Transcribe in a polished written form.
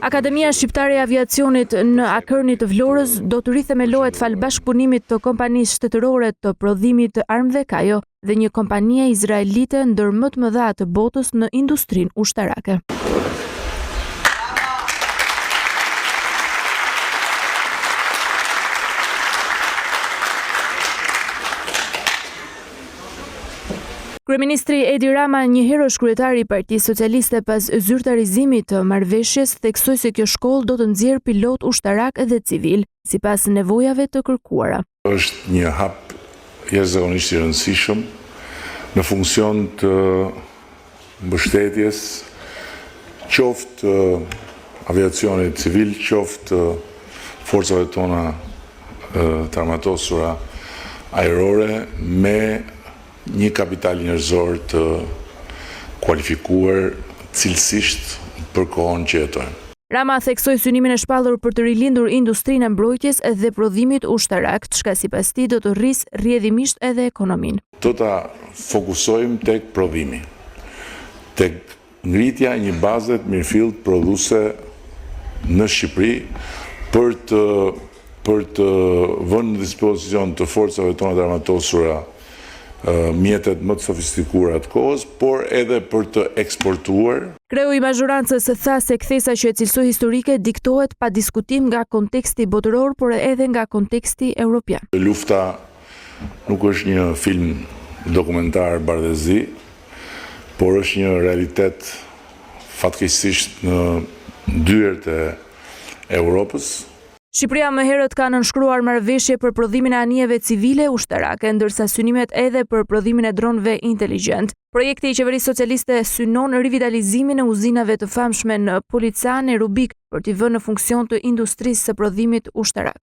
Akademia Shqiptare e Aviacionit në Akërni të Vlorës do të rithemelohet fal bashkëpunimit të kompanisë shtetërore të prodhimit të armëve Kajo dhe një kompanie izraelite ndër më të mëdha të botës në industrinë ushtarake. Kryeministri Edi Rama, njëherë është kryetari i Partisë Socialiste pas zyrtarizimit të marrëveshjes, theksoi se kjo shkollë do të nxjerrë pilot ushtarak edhe civil, sipas nevojave të kërkuara. Është një hap jashtëzakonisht i rëndësishëm në funksion të mbështetjes qoftë aviacionit civil, qoftë forcave tona të armatosura ajrore me një kapital njerëzor të kualifikuar cilësisht për kohën që jetojmë. Rama theksoi synimin e shpallur për të rilindur industrinë e mbrojtjes dhe prodhimit ushtarak, çka sipas tij do të rrisë rrjedhimisht edhe ekonominë. Do ta fokusojmë tek prodhimi, tek ngritja e një baze të mirëfillt prodhuese në Shqipëri për të vënë në dispozicion të forcave tona të armatosura mjetet më të sofistikuara të kohës, por edhe për të eksportuar. Kreu i mazhorancës tha se kthesa që e cilësoi historike diktohet pa diskutim nga konteksti botëror, por edhe nga konteksti evropian. Lufta nuk është një film dokumentar bardhëzi, por është një realitet fatkeqësisht në dyert e Europës. Shqipëria më herët ka nënshkruar marrëveshje për prodhimin e anijeve civile ushtarake, ndërsa synimet edhe për prodhimin e dronëve inteligjent. Projekti i qeverisë socialiste synon rivitalizimin e uzinave të famshme në Policane, Rubik, për t'i vënë në funksion të industrisë së prodhimit ushtarak.